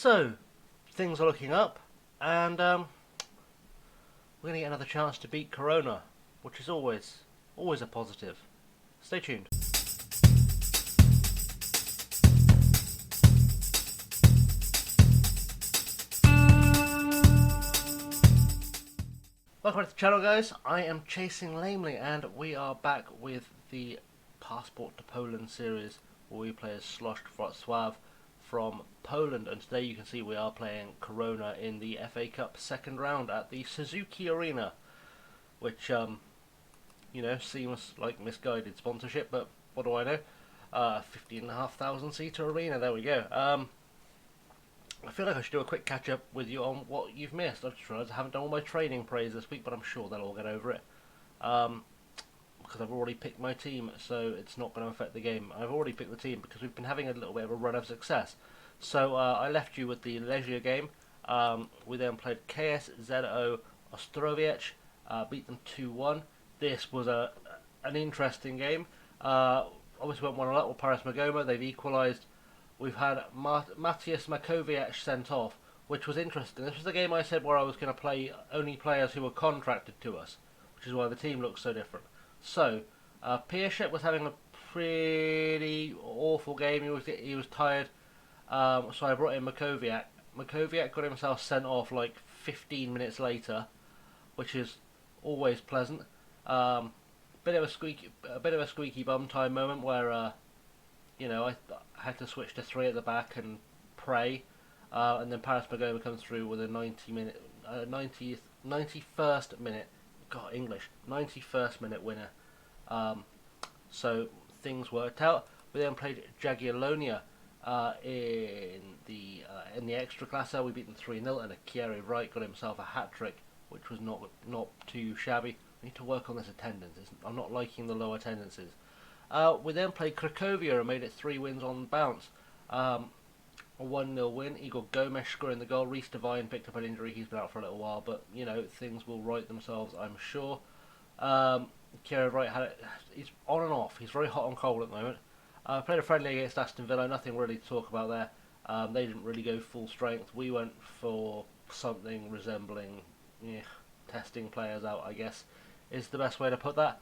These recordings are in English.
So, things are looking up, and we're going to get another chance to beat Corona, which is always a positive. Stay tuned. Welcome back to the channel, guys. I am ChasingLamely, and we are back with the Passport to Poland series, where we play as Slask Wroclaw from Poland. And today you can see we are playing Corona in the FA Cup second round at the Suzuki Arena, which seems like misguided sponsorship, but what do I know? 15,500 seater arena. There we go. I feel like I should do a quick catch up with you on what you've missed. I've just realised I haven't done all my training praise this week, but I'm sure they'll all get over it. Because I've already picked my team, so it's not going to affect the game. I've already picked the team because we've been having a little bit of a run of success. So I left you with the Legia game. We then played KSZO Ostrowiec, beat them 2-1. This was an interesting game. Obviously went 1-0 with Paris Magoma. They've equalised. We've had Matthias Makovic sent off, which was interesting. This was the game I said where I was going to play only players who were contracted to us, which is why the team looks so different. So, Piership was having a pretty awful game. He was tired, so I brought in Makovic. Makovic got himself sent off like 15 minutes later, which is always pleasant. Bit of a squeaky bum time moment where I had to switch to 3 at the back and pray, and then Paris Magoma comes through with a 91st minute, God, English, 91st minute winner. So things worked out. We then played Jagiellonia in the extra class. We beat them 3-0, and Akira Wright got himself a hat trick, which was not too shabby. We need to work on this attendance. I'm not liking the low attendances. We then played Cracovia and made it 3 wins on bounce. A 1-0 win. Igor Gomes scoring the goal. Reece Devine picked up an injury. He's been out for a little while, but things will right themselves, I'm sure. Kieran Wright he's on and off. He's very hot and cold at the moment. Played a friendly against Aston Villa. Nothing really to talk about there. They didn't really go full strength. We went for something resembling testing players out, I guess, is the best way to put that.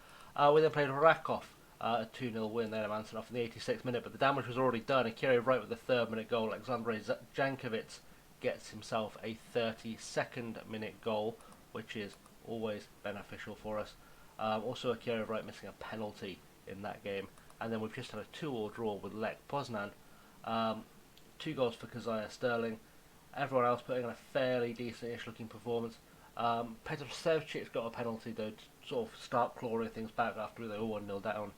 We then played Rakov. A 2-0 win there, man sent off in the 86th minute, but the damage was already done. Akira Wright with the 3rd minute goal. Alexandre Jankovic gets himself a 32nd minute goal, which is always beneficial for us. Also, Akira Wright missing a penalty in that game, and then we've just had a 2-2 draw with Lech Poznan. 2 goals for Kazaya Sterling. Everyone else putting in a fairly decent-ish looking performance. Petr Sevcic's got a penalty though to sort of start clawing things back after they were 1-0 down.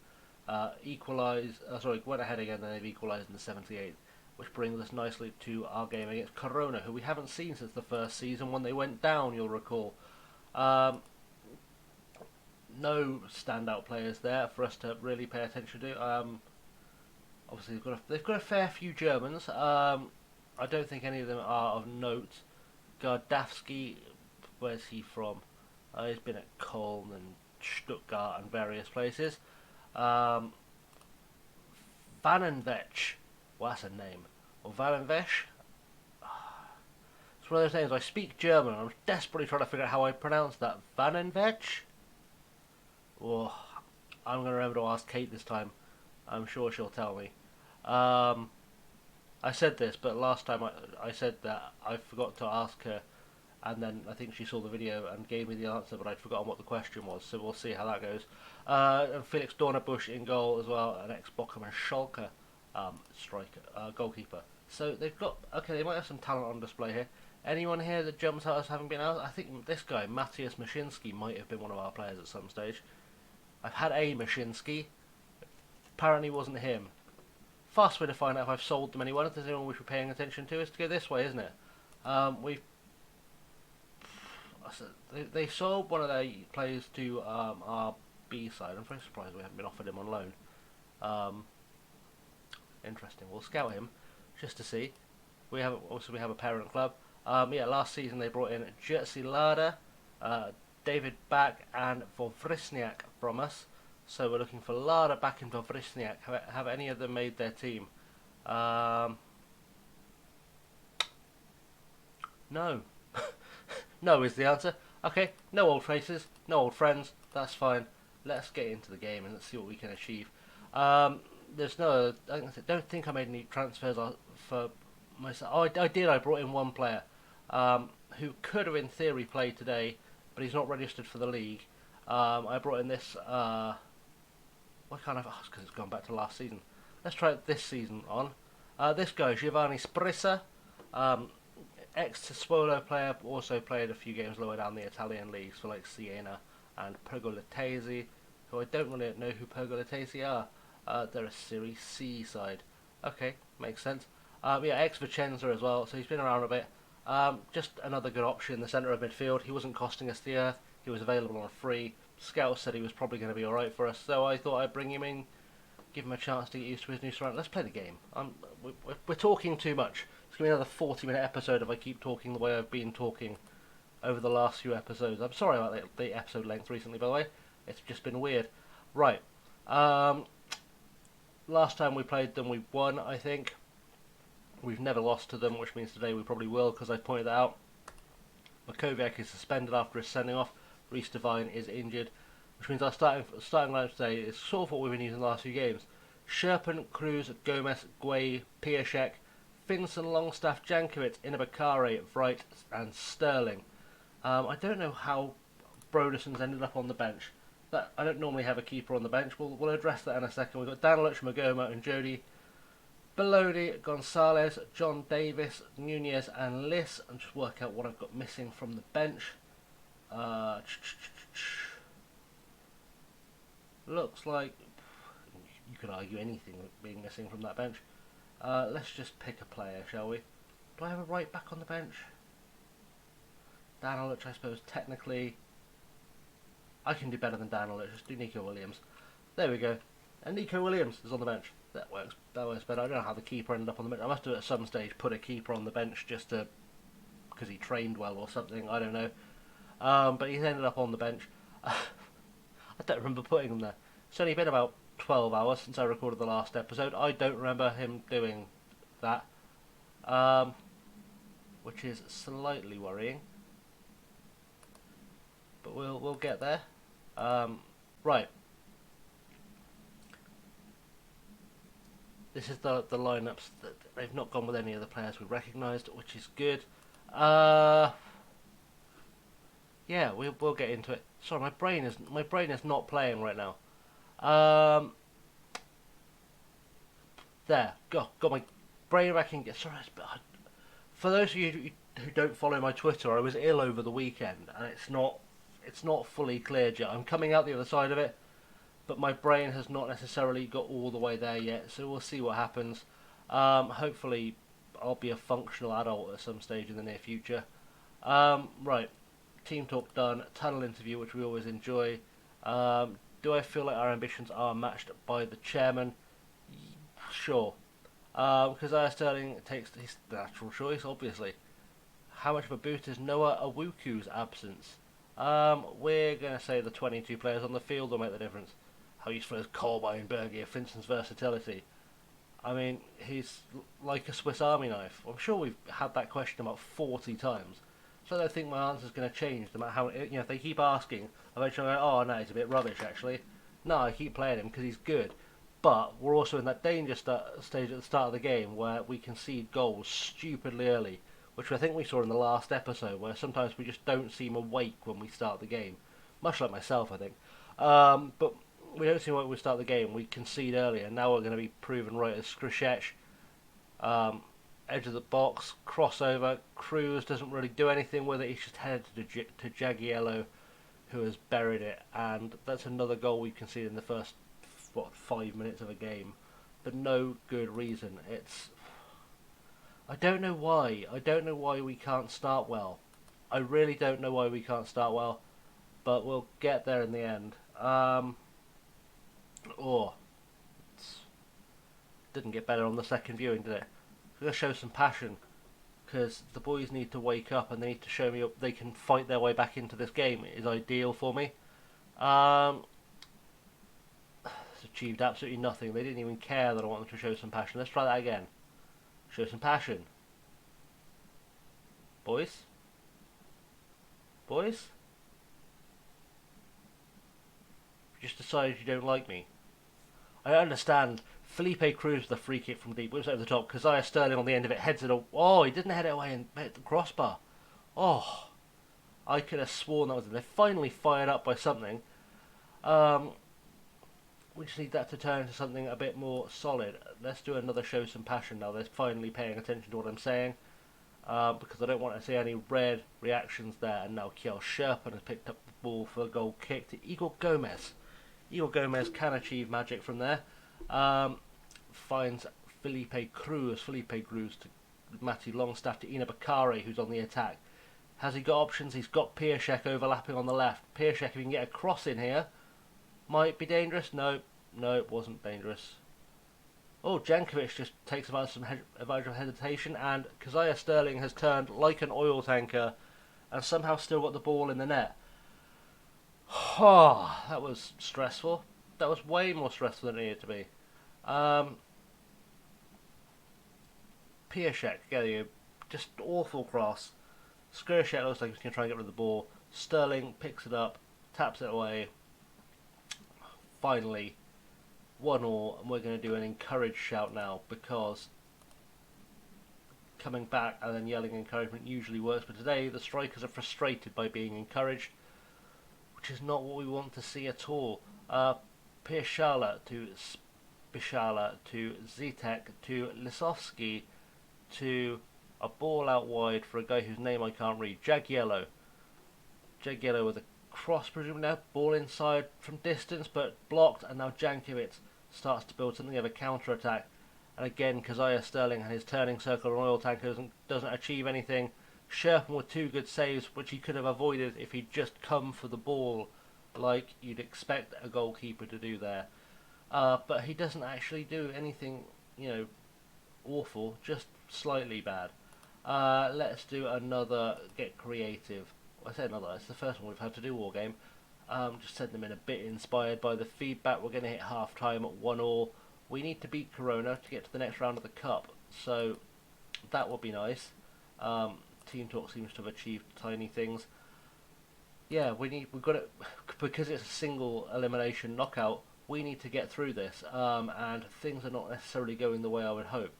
Went ahead again, then they've equalised in the 78th, which brings us nicely to our game against Corona, who we haven't seen since the first season when they went down, you'll recall. No standout players there for us to really pay attention to. Obviously, they've got a fair few Germans. I don't think any of them are of note. Gardavsky, where's he from? He's been at Köln and Stuttgart and various places. Vanenvech, well, that's a name. Or Vanenvech. It's one of those names. I speak German. I'm desperately trying to figure out how I pronounce that. Vanenvech. Oh, I'm going to remember to ask Kate this time. I'm sure she'll tell me. I said this, but last time I said that I forgot to ask her. And then I think she saw the video and gave me the answer, but I'd forgotten what the question was, so we'll see how that goes. And Felix Dornerbusch in goal as well, an ex-Bochum and Schalke striker, goalkeeper. So they've got, they might have some talent on display here. Anyone here that jumps out as having been out? I think this guy, Matthias Mashinsky, might have been one of our players at some stage. I've had a Mashinsky. Apparently wasn't him. Fast way to find out if I've sold them anyone, if there's anyone we should be paying attention to, is to go this way, isn't it? They sold one of their players to our B side. I'm very surprised we haven't been offered him on loan. Interesting. We'll scout him just to see. We have a parent club. Last season they brought in Jerzy Lada, David Back, and Wawrysniak from us. So we're looking for Lada, Back, and Wawrysniak. Have any of them made their team? No. No is the answer. Okay, no old faces, no old friends. That's fine. Let's get into the game and let's see what we can achieve. Um, there's no. I don't think I made any transfers for myself. Oh, I did. I brought in one player who could have, in theory, played today, but he's not registered for the league. I brought in this. What kind of? Oh, because it's gone back to last season. Let's try it this season on. This guy, Giovanni Sprissa, um, ex-Sassuolo player, also played a few games lower down the Italian leagues for like Siena and Pergolatesi, who I don't really know who Pergolatesi are. They're a Serie C side. Okay, makes sense. Yeah, ex-Vicenza as well, so he's been around a bit. Just another good option in the centre of midfield. He wasn't costing us the earth. He was available on a free. Scouts said he was probably going to be alright for us, so I thought I'd bring him in, give him a chance to get used to his new surroundings. Let's play the game. We're talking too much. It's going to be another 40-minute episode if I keep talking the way I've been talking over the last few episodes. I'm sorry about the episode length recently, by the way. It's just been weird. Right. Last time we played them, we won, I think. We've never lost to them, which means today we probably will, because I pointed that out. Makoviak is suspended after his sending off. Reece Devine is injured, which means our starting lineup today is sort of what we've been using the last few games. Sherpen, Cruz, Gomez, Guay, Piaszek, Finson, Longstaff, Jankovic, Inabakare, Wright, and Sterling. I don't know how Brodeson's ended up on the bench. I don't normally have a keeper on the bench. We'll address that in a second. We've got Danilich, Magoma, and Jody. Belodi, Gonzalez, John Davis, Nunez, and Liss. And just work out what I've got missing from the bench. Looks like you could argue anything being missing from that bench. Let's just pick a player, shall we? Do I have a right back on the bench? Danilich, I suppose, technically. I can do better than Danilich. Just do Nico Williams. There we go. And Nico Williams is on the bench. That works better. I don't know how the keeper ended up on the bench. I must have at some stage put a keeper on the bench just to because he trained well or something. I don't know. But he's ended up on the bench. I don't remember putting him there. It's only been about 12 hours since I recorded the last episode. I don't remember him doing that, which is slightly worrying. But we'll get there. Right. This is the lineups that they've not gone with any of the players we recognised, which is good. Yeah, we'll get into it. Sorry, my brain is not playing right now. There, got my brain back in. Sorry, for those of you who don't follow my Twitter, I was ill over the weekend, and it's not fully cleared yet. I'm coming out the other side of it, but my brain has not necessarily got all the way there yet. So we'll see what happens. Hopefully, I'll be a functional adult at some stage in the near future. Right. Team talk done, tunnel interview, which we always enjoy. Do I feel like our ambitions are matched by the chairman? Sure. Because Sterling takes his natural choice, obviously. How much of a boot is Noah Awuku's absence? We're going to say the 22 players on the field will make the difference. How useful is Kolbein, Bergier, Finson's versatility? I mean, he's like a Swiss Army knife. I'm sure we've had that question about 40 times. So I don't think my answer's going to change no matter how, if they keep asking, eventually I go, oh no, he's a bit rubbish actually. No, I keep playing him because he's good. But we're also in that danger stage at the start of the game where we concede goals stupidly early, which I think we saw in the last episode, where sometimes we just don't seem awake when we start the game. Much like myself, I think. But we don't seem awake when we start the game. We concede early, and now we're going to be proven right as Skrishech. Edge of the box, crossover. Cruz doesn't really do anything with it. He's just headed to Jagiello, who has buried it, and that's another goal we conceded in the first 5 minutes of a game, for no good reason. I don't know why. I don't know why we can't start well. I really don't know why we can't start well, but we'll get there in the end. Didn't get better on the second viewing, did it? I'm going to show some passion, because the boys need to wake up and they need to show me they can fight their way back into this game. It is ideal for me. It's achieved absolutely nothing. They didn't even care that I wanted to show some passion. Let's try that again. Show some passion. boys? Boys? You just decided you don't like me. I understand. Felipe Cruz with the free kick from deep, whips over the top. Keziah Sterling on the end of it, heads it all. Oh, he didn't head it away and hit the crossbar. Oh, I could have sworn that was it. They finally fired up by something. We just need that to turn into something a bit more solid. Let's do another show some passion now. They're finally paying attention to what I'm saying. Because I don't want to see any red reactions there. And now Kjell Sherpen has picked up the ball for a goal kick to Igor Gomez. Igor Gomez can achieve magic from there. Finds Felipe Cruz to Matty Longstaff to Ina Bakare, who's on the attack. Has he got options? He's got Piaszczek overlapping on the left. Piaszczek, if he can get a cross in here, might be dangerous. No, it wasn't dangerous. Oh, Jankovic just takes advantage of hesitation, and Keziah Sterling has turned like an oil tanker and somehow still got the ball in the net. Oh, that was stressful. That was way more stressful than it needed to be. Piaszczek, just awful cross. Skrzek looks like he's going to try and get rid of the ball. Sterling picks it up, taps it away. Finally, 1-1, and we're going to do an encourage shout now, because coming back and then yelling encouragement usually works, but today the strikers are frustrated by being encouraged, which is not what we want to see at all. Pieszczek to Spichala to Zitek to Lisowski to a ball out wide for a guy whose name I can't read. Jagiello with a cross, presumably now, ball inside from distance, but blocked, and now Jankovic starts to build something of a counter-attack. And again, Keziah Sterling and his turning circle on oil tanker doesn't achieve anything. Sherpen with 2 good saves, which he could have avoided if he'd just come for the ball, like you'd expect a goalkeeper to do there. But he doesn't actually do anything, awful, just slightly bad. Let's do another get creative. I said another, it's the first one we've had to do all game. Just send them in a bit inspired by the feedback. We're going to hit half time at 1-1. We need to beat Corona to get to the next round of the cup, so that would be nice. Team Talk seems to have achieved tiny things. Yeah, we've got it, because it's a single elimination knockout. We need to get through this, and things are not necessarily going the way I would hope.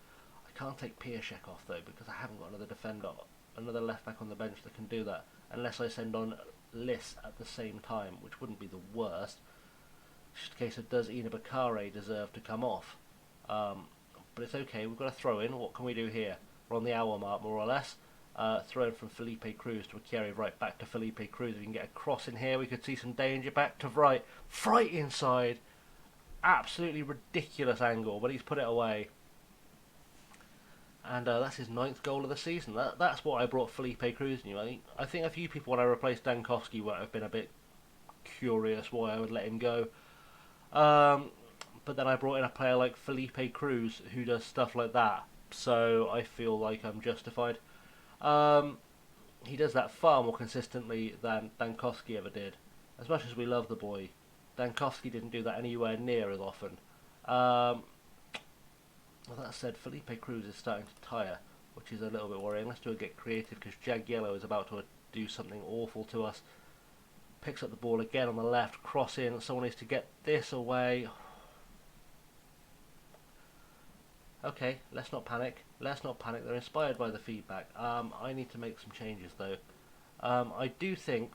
I can't take Piaszczek off though, because I haven't got another defender, another left back on the bench that can do that, unless I send on Liss at the same time, which wouldn't be the worst. It's just a case of, does Ina Bakare deserve to come off? But it's okay, we've got a throw in. What can we do here? We're on the hour mark, more or less. Throw in from Felipe Cruz to Akiri, right back to Felipe Cruz. If we can get a cross in here, we could see some danger. Back to right, inside. Absolutely ridiculous angle, but he's put it away. And that's his 9th goal of the season. That's what I brought Felipe Cruz in. I think a few people, when I replaced Dankowski, would have been a bit curious why I would let him go. But then I brought in a player like Felipe Cruz who does stuff like that, so I feel like I'm justified. He does that far more consistently than Dankowski ever did. As much as we love the boy, Dankowski didn't do that anywhere near as often. Well, that said, Felipe Cruz is starting to tire, which is a little bit worrying. Let's do a get creative, because Jagiello is about to do something awful to us. Picks up the ball again on the left, cross in. Someone needs to get this away. Okay, let's not panic. They're inspired by the feedback. I need to make some changes though. I do think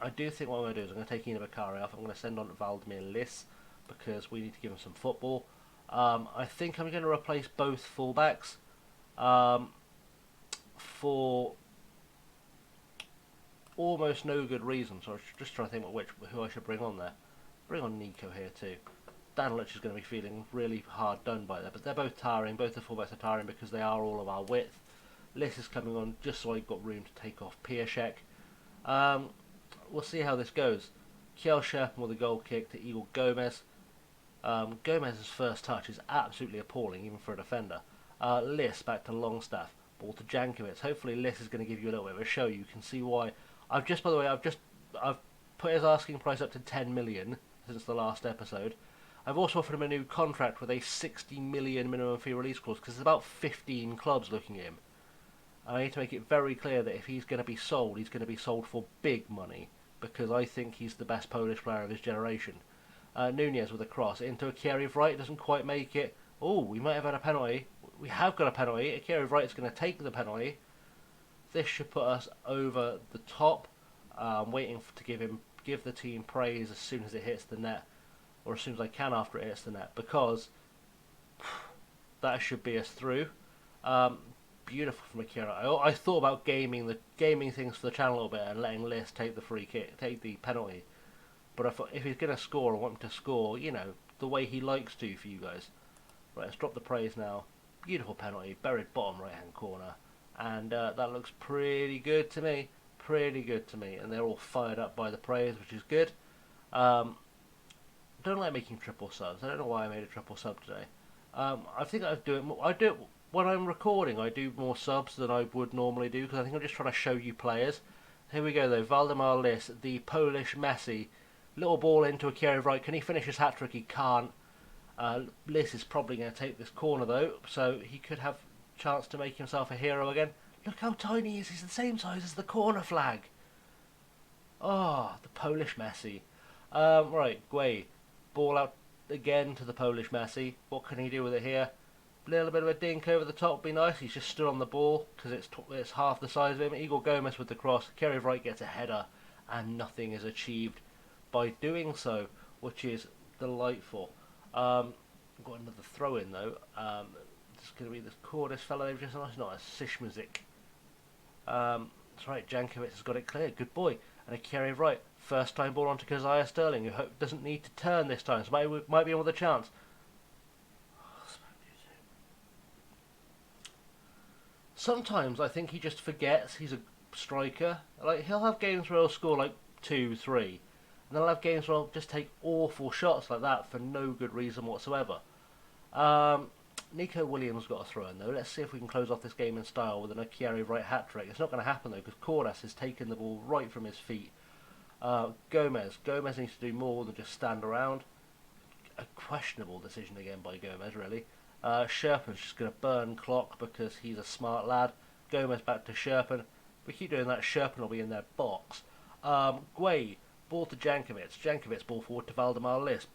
what I'm going to do is I'm going to take Ina Bakare off. I'm going to send on Valdemir Liss, because we need to give him some football. I think I'm going to replace both fullbacks for almost no good reason. So I'm just trying to think who I should bring on there. Bring on Nico here too. Danilich is going to be feeling really hard done by that, but they're both tiring. Both the fullbacks are tiring because they are all of our width. Liss is coming on just so I've got room to take off Piaszczek. We'll see how this goes. Kjell Sherpen with a goal kick to Igor Gomez. Gomez's first touch is absolutely appalling, even for a defender. Liss back to Longstaff. Ball to Jankovic. Hopefully Liss is going to give you a little bit of a show. You can see why. I've put his asking price up to 10 million since the last episode. I've also offered him a new contract with a 60 million minimum fee release clause, because there's about 15 clubs looking at him. And I need to make it very clear that if he's going to be sold, he's going to be sold for big money, because I think he's the best Polish player of his generation. Nunez with a cross into Akiri Wright, doesn't quite make it. Oh, we might have had a penalty. We have got a penalty. Akiri Wright's going to take the penalty. This should put us over the top. Waiting to give the team praise as soon as it hits the net, or as soon as I can after it hits the net, because that should be us through. Beautiful from Akira. I thought about gaming things for the channel a little bit and letting Liss take the free kick, take the penalty. But I thought if he's going to score, I want him to score, the way he likes to for you guys. Right, let's drop the praise now. Beautiful penalty, buried bottom right hand corner, and that looks pretty good to me. Pretty good to me, and they're all fired up by the praise, which is good. Don't like making triple subs. I don't know why I made a triple sub today. I think I do it when I'm recording. I do more subs than I would normally do, because I think I'm just trying to show you players. Here we go though. Waldemar Liss, the Polish Messi. Little ball into Akira Wright. Can he finish his hat trick? He can't. Liss is probably going to take this corner though, so he could have a chance to make himself a hero again. Look how tiny he is. He's the same size as the corner flag. Oh, the Polish Messi. Right, Guay. Ball out again to the Polish Messi. What can he do with it here? A little bit of a dink over the top would be nice. He's just stood on the ball because it's half the size of him. Igor Gomez with the cross. Akira Wright gets a header, and nothing is achieved by doing so, which is delightful. Got another throw in though. It's going to be this Cordes fellow they've just lost. Not a Sishmazik. That's right, Jankovic has got it clear. Good boy. And Akira Wright. First time ball onto Keziah Sterling, who doesn't need to turn this time, so might be in with a chance. Sometimes I think he just forgets he's a striker. Like, he'll have games where he'll score like 2, 3. And they'll have games where I'll just take awful shots like that for no good reason whatsoever. Nico Williams got a throw in though. Let's see if we can close off this game in style with an Akira Wright hat-trick. It's not going to happen though, because Cordes has taken the ball right from his feet. Gomez needs to do more than just stand around. A questionable decision again by Gomez, really. Sherpen's just going to burn clock because he's a smart lad. Gomez back to Sherpen. If we keep doing that, Sherpen will be in their box. Guay. Ball to Jankovic. Jankovic ball forward to Waldemar Liss.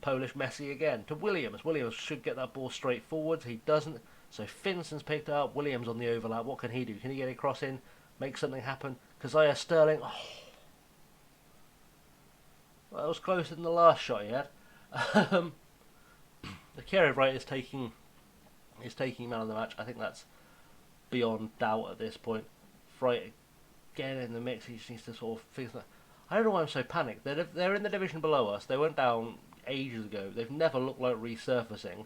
Polish Messi again to Williams. Williams should get that ball straight forwards. He doesn't. So Finson's picked up. Williams on the overlap. What can he do? Can he get a cross in? Make something happen? Keziah Sterling. Oh. Well, that was closer than the last shot he had. Akira Wright is taking man of the match. I think that's beyond doubt at this point. Wright again in the mix. He just needs to sort of fix that. I don't know why I'm so panicked. They're in the division below us. They went down ages ago. They've never looked like resurfacing.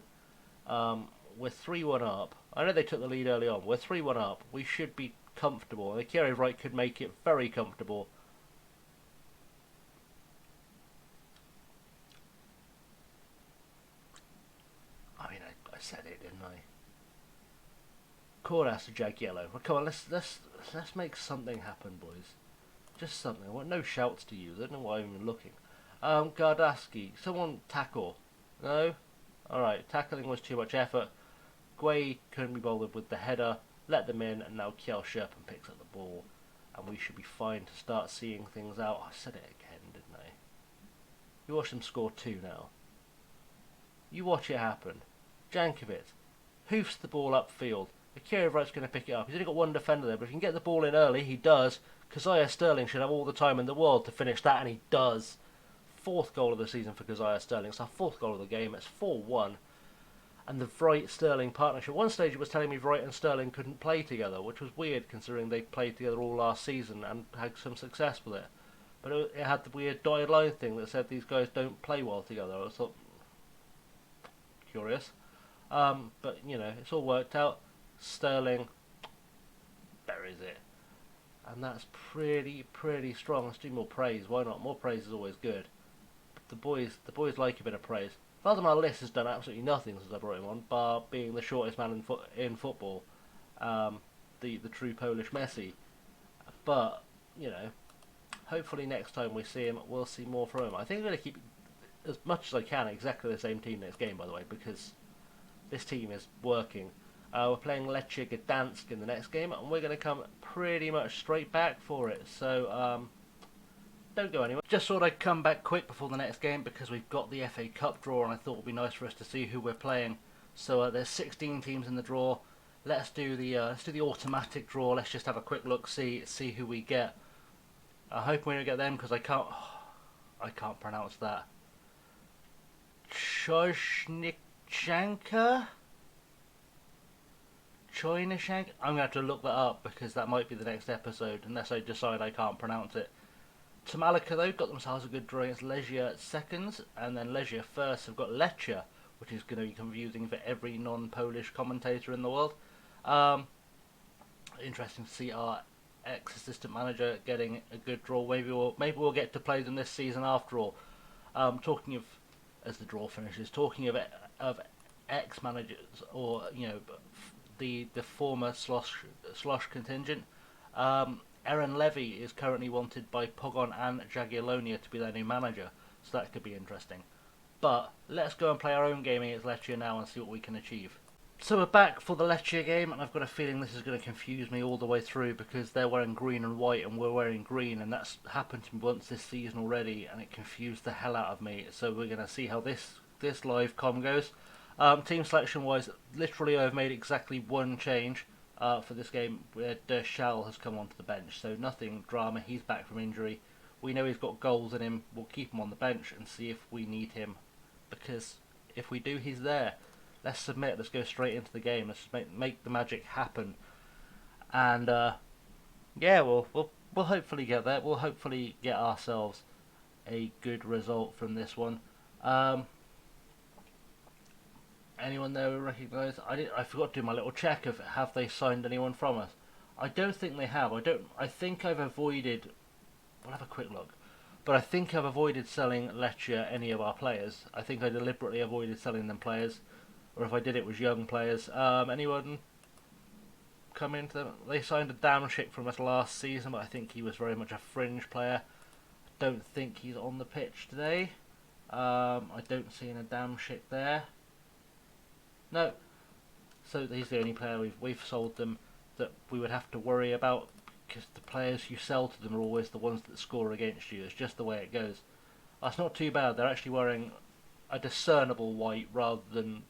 We're 3-1 up. I know they took the lead early on. We're 3-1 up. We should be comfortable. And Akira Wright could make it very comfortable. I mean, I said it, didn't I? Cordes to Jagiello. Well, come on, let's make something happen, boys. Just something. I want no shouts to you. I don't know why I'm even looking. Gardaski. Someone tackle. No? Alright, tackling was too much effort. Guay couldn't be bothered with the header. Let them in, and now Kjell Sherpen picks up the ball. And we should be fine to start seeing things out. I said it again, didn't I? You watch them score 2 now. You watch it happen. Jankovic hoofs the ball upfield. Akira Wright's going to pick it up. He's only got one defender there, but if he can get the ball in early, he does. Keziah Sterling should have all the time in the world to finish that, and he does. 4th goal of the season for Keziah Sterling. It's our 4th goal of the game. It's 4-1. And the Wright-Sterling partnership. One stage it was telling me Wright and Sterling couldn't play together, which was weird considering they played together all last season and had some success with it. But it had the weird dotted line thing that said these guys don't play well together. I thought, curious. But, it's all worked out. Sterling buries it. And that's pretty strong. Let's do more praise. Why not? More praise is always good. The boys like a bit of praise. Waldemar Liss has done absolutely nothing since I brought him on, bar being the shortest man in football, the true Polish Messi. But hopefully next time we see him, we'll see more from him. I think I'm going to keep as much as I can exactly the same team next game, by the way, because this team is working. We're playing Lecce Gdansk in the next game, and we're going to come pretty much straight back for it. So don't go anywhere. Just thought I'd come back quick before the next game because we've got the FA Cup draw, and I thought it would be nice for us to see who we're playing. So there's 16 teams in the draw. Let's do the automatic draw. Let's just have a quick look, see who we get. I hope we don't get them because I can't pronounce that. Chojnichanka? Choynashank? I'm going to have to look that up because that might be the next episode unless I decide I can't pronounce it. Tamalika though got themselves a good draw against Legia seconds, and then Legia first have got Lecce, which is going to be confusing for every non-Polish commentator in the world. Interesting to see our ex-assistant manager getting a good draw. Maybe we'll get to play them this season after all. Talking of, as the draw finishes, talking of ex-managers, or the former Slosh contingent. Aaron Levy is currently wanted by Pogon and Jagiellonia to be their new manager, so that could be interesting. But let's go and play our own game against Lecce now and see what we can achieve. So we're back for the Lecce game, and I've got a feeling this is going to confuse me all the way through because they're wearing green and white and we're wearing green, and that's happened to me once this season already, and it confused the hell out of me. So we're going to see how this live com goes. Team selection wise, literally I've made exactly one change for this game, where Der Schall has come onto the bench, so nothing drama. He's back from injury. We know he's got goals in him. We'll keep him on the bench and see if we need him, because if we do, he's there. Let's submit. Let's go straight into the game. Let's make the magic happen. And yeah, we'll hopefully get there. We'll hopefully get ourselves a good result from this one. Anyone there recognise? I forgot to do my little check of have they signed anyone from us. I don't think they have. I think I've avoided. We'll have a quick look. But I think I've avoided selling Lecce any of our players. I think I deliberately avoided selling them players. Or if I did, it was young players. Anyone come into them? They signed a Damschik from us last season, but I think he was very much a fringe player. I don't think he's on the pitch today. I don't see a Damschik there. No. So he's the only player we've sold them that we would have to worry about, because the players you sell to them are always the ones that score against you. It's just the way it goes. That's not too bad. They're actually wearing a discernible white rather than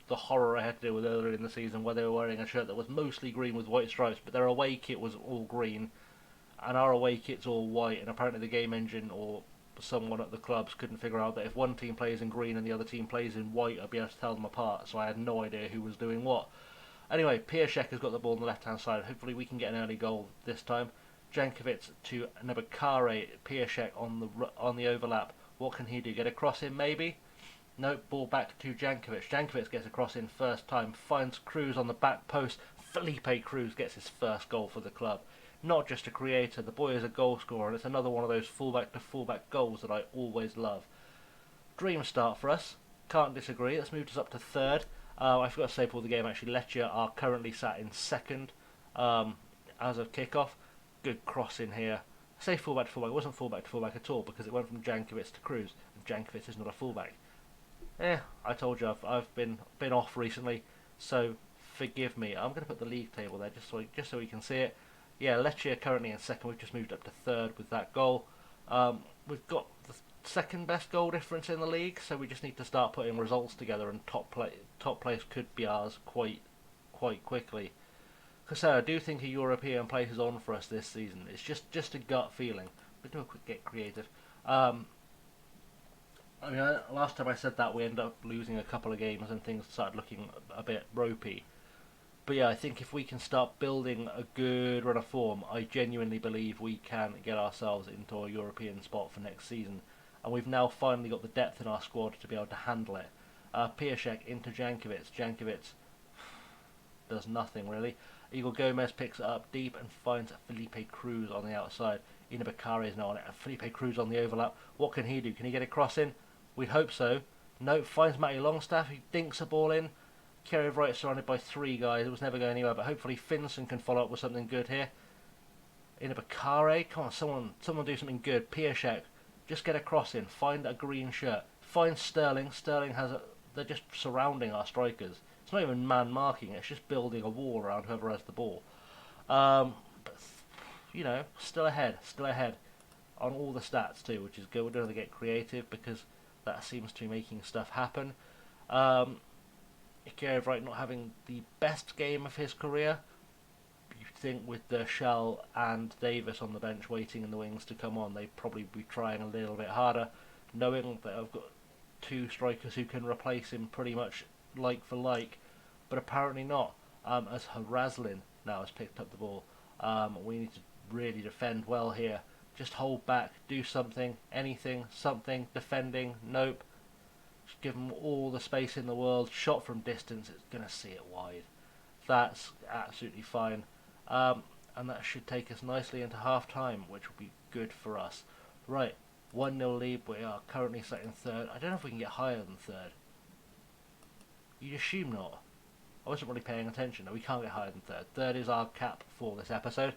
the horror I had to deal with earlier in the season where they were wearing a shirt that was mostly green with white stripes, but their away kit was all green, and our away kit's all white, and apparently the game engine or someone at the clubs couldn't figure out that if one team plays in green and the other team plays in white, I'd be able to tell them apart, so I had no idea who was doing what. Anyway, Piaszek has got the ball on the left-hand side. Hopefully we can get an early goal this time. Jankovic to Nebakare. Piaszek on the overlap. What can he do? Get a cross in maybe? No, ball back to Jankovic. Jankovic gets a cross in first time. Finds Cruz on the back post. Felipe Cruz gets his first goal for the club. Not just a creator, the boy is a goal scorer, and it's another one of those fullback to fullback goals that I always love. Dream start for us. Can't disagree. That's moved us up to third. I forgot to say before the game, actually, Lecce are currently sat in second as of kickoff. Good cross in here. I say fullback to fullback. It wasn't fullback to fullback at all because it went from Jankovic to Cruz, and Jankovic is not a fullback. I told you I've been off recently, so forgive me. I'm going to put the league table there just so we can see it. Yeah, Lecce are currently in second. We've just moved up to third with that goal. We've got the second best goal difference in the league, so we just need to start putting results together, and top place could be ours quite quickly. Because I do think a European place is on for us this season. It's just a gut feeling. We'll do a quick get creative. I mean, last time I said that we ended up losing a couple of games and things started looking a bit ropey. But yeah, I think if we can start building a good run of form, I genuinely believe we can get ourselves into a European spot for next season. And we've now finally got the depth in our squad to be able to handle it. Piaszek into Jankovic. Jankovic does nothing really. Igor Gomez picks it up deep and finds Felipe Cruz on the outside. Ina Bakari is now on it. Felipe Cruz on the overlap. What can he do? Can he get a cross in? We hope so. No, finds Matty Longstaff. He dinks a ball in. Kerry Wright surrounded by three guys. It was never going anywhere, but hopefully Finson can follow up with something good here. Ina Bakari. Come on, someone do something good. Piaszek. Just get a cross in. Find a green shirt. Find Sterling. Sterling has a... They're just surrounding our strikers. It's not even man marking. It's just building a wall around whoever has the ball. But still ahead, on all the stats too, which is good. We don't have to get creative because that seems to be making stuff happen. Ikea Wright not having the best game of his career. You think with the Shell and Davis on the bench waiting in the wings to come on, they'd probably be trying a little bit harder, knowing that I've got two strikers who can replace him pretty much like for like, but apparently not. As Haraslin now has picked up the ball, we need to really defend well here. Just hold back, do something, anything, something, defending, nope. Just give them all the space in the world. Shot from distance, it's going to see it wide. That's absolutely fine. And that should take us nicely into half time, which will be good for us. Right, 1-0 lead, we are currently sat in third. I don't know if we can get higher than third. You'd assume not. I wasn't really paying attention. No, we can't get higher than third. Third is our cap for this episode,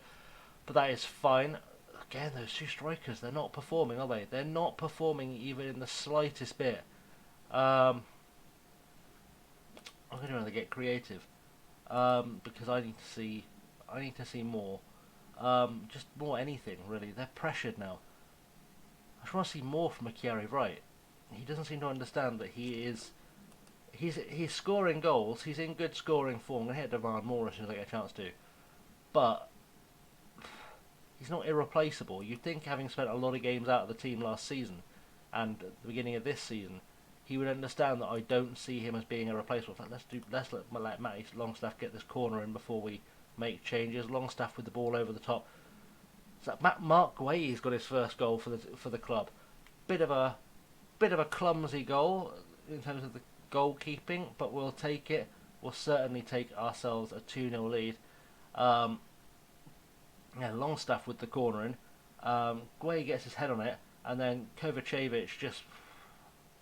but that is fine. Again, those two strikers, they're not performing, are they? They're not performing even in the slightest bit. I'm going to have to get creative because I need to see more. Just more anything really. They're pressured now. I just want to see more from Ikea Wright. He doesn't seem to understand that he's scoring goals. He's in good scoring form. I'm going to hit demand more as soon as I get a chance to. But he's not irreplaceable. You'd think, having spent a lot of games out of the team last season and at the beginning of this season, he would understand that I don't see him as being irreplaceable. In fact, let's let Matty Longstaff get this corner in before we make changes. Longstaff with the ball over the top. So Mark Guaye's got his first goal for the club. Bit of a clumsy goal in terms of the goalkeeping, but we'll take it. We'll certainly take ourselves a 2-0 lead. Longstaff with the corner in. Guay gets his head on it, and then Kovacevic just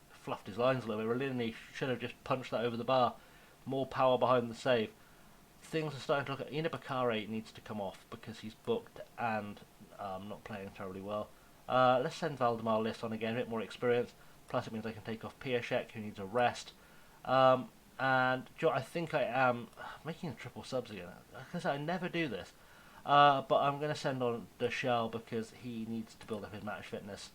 fluffed his lines a little bit. Relini should have just punched that over the bar. More power behind the save. Things are starting to look at. Ina Bakare needs to come off because he's booked and not playing terribly well. Let's send Valdemar List on again, a bit more experience. Plus it means I can take off Piaszek, who needs a rest. And I think I am making a triple subs again. Like I said, I never do this. But I'm going to send on Deschelles because he needs to build up his match fitness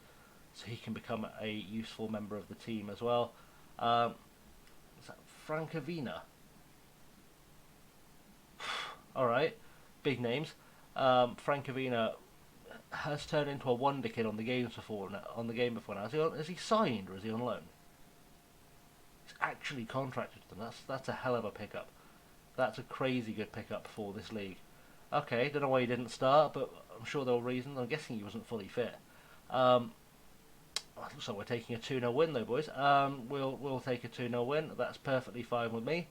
so he can become a useful member of the team as well. Is that Francavina? Alright, big names. Francavina has turned into a wonder kid on the game before now. Is he signed or is he on loan? He's actually contracted to them. That's a hell of a pickup. That's a crazy good pickup for this league. Okay, don't know why he didn't start, but I'm sure there were reasons. I'm guessing he wasn't fully fit. Looks like we're taking a 2-0 win though, boys. We'll take a 2-0 win. That's perfectly fine with me.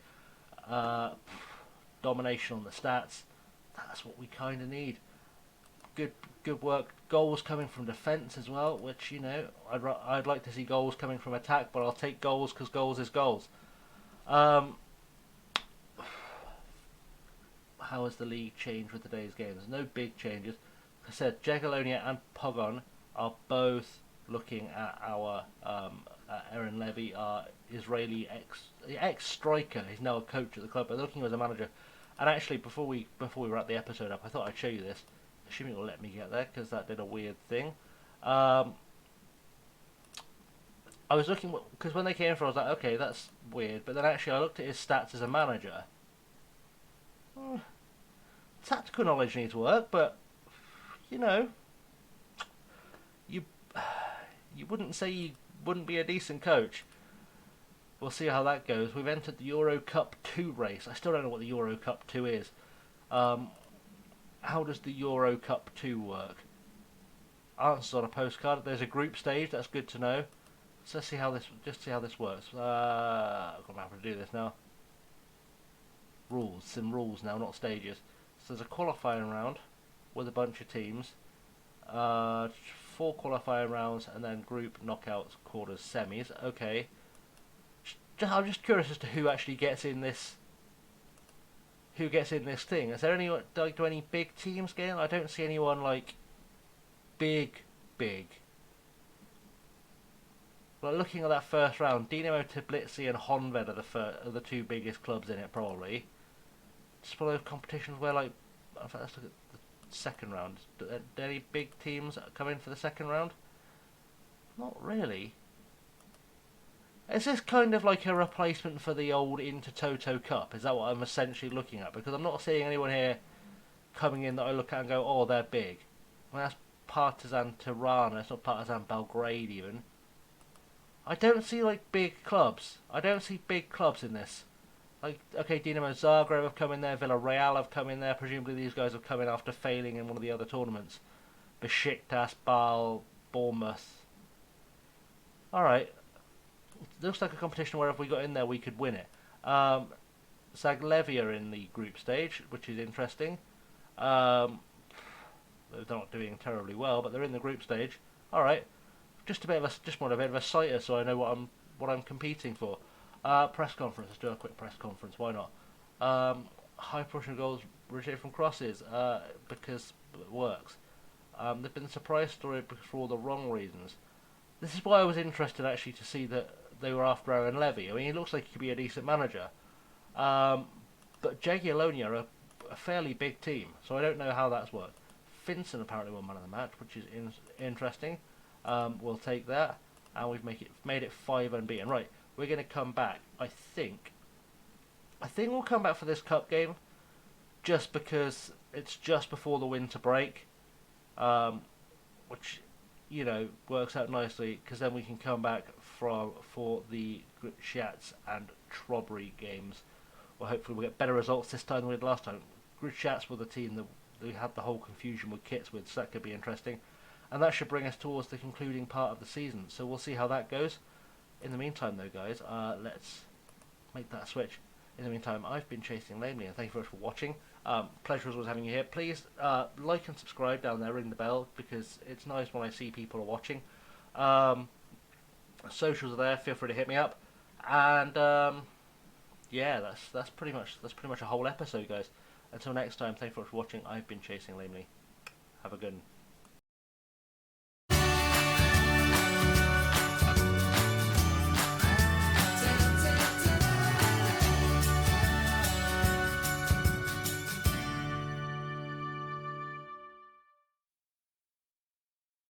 Domination on the stats. That's what we kind of need. Good work. Goals coming from defence as well, which, I'd like to see goals coming from attack, but I'll take goals because goals is goals. How has the league changed with today's game? There's no big changes. Like I said, Jagiellonia and Pogon are both looking at our Aaron Levy, our Israeli ex-striker. He's now a coach at the club, but they're looking as a manager. And actually, before we wrap the episode up, I thought I'd show you this. Assuming it'll let me get there, because that did a weird thing. I was looking, because when they came for, I was like, okay, that's weird. But then actually, I looked at his stats as a manager. Tactical knowledge needs work, but you wouldn't say you wouldn't be a decent coach. We'll see how that goes. We've entered the Euro Cup 2 race. I still don't know what the Euro Cup 2 is. How does the Euro Cup 2 work? Answers on a postcard. There's a group stage. That's good to know. So let's see how this works. I've got to have to do this now. Some rules now, not stages. So there's a qualifying round with a bunch of teams. 4 qualifying rounds and then group knockouts, quarters, semis. Okay. I'm just curious as to who actually gets in this. Who gets in this thing? Is there anyone? Do any big teams get in? I don't see anyone like big. Well, looking at that first round, Dinamo Tbilisi and Honved are the two biggest clubs in it, probably. Just one of those competitions where, like, in fact, let's look at the second round. Do any big teams come in for the second round? Not really. Is this kind of like a replacement for the old Intertoto Cup? Is that what I'm essentially looking at? Because I'm not seeing anyone here coming in that I look at and go, oh, they're big. Well, that's Partizan Tirana, it's not Partizan Belgrade even. I don't see like big clubs. I don't see big clubs in this. Like, okay, Dinamo Zagreb have come in there, Villarreal have come in there. Presumably these guys have come in after failing in one of the other tournaments. Besiktas, Bal, Bournemouth. All right, looks like a competition where if we got in there, we could win it. Zagłębie are in the group stage, which is interesting. They're not doing terribly well, but they're in the group stage. All right, just want a bit of a sighter, so I know what I'm competing for. Press conference. Let's do a quick press conference. Why not? High proportion of goals originated from crosses because it works. They've been a surprise story for all the wrong reasons. This is why I was interested actually to see that they were after Aaron Levy. I mean, he looks like he could be a decent manager. But Jagiellonia are a fairly big team, so I don't know how that's worked. Finson apparently won man of the match, which is interesting. We'll take that, and we've made it 5 unbeaten. Right, we're going to come back. I think we'll come back for this cup game, just because it's just before the winter break, which works out nicely because then we can come back for the Grudziądz and Trobry games. Well, hopefully we'll get better results this time than we did last time. Grudziądz were the team that we had the whole confusion with kits with, so that could be interesting. And that should bring us towards the concluding part of the season. So we'll see how that goes. In the meantime, though, guys, let's make that switch. In the meantime, I've been ChasingLamely, and thank you very much for watching. Pleasure as always having you here. Please like and subscribe down there, ring the bell, because it's nice when I see people are watching. Socials are there. Feel free to hit me up. And yeah, that's pretty much a whole episode, guys. Until next time, thank you very much for watching. I've been ChasingLamely. Have a good one.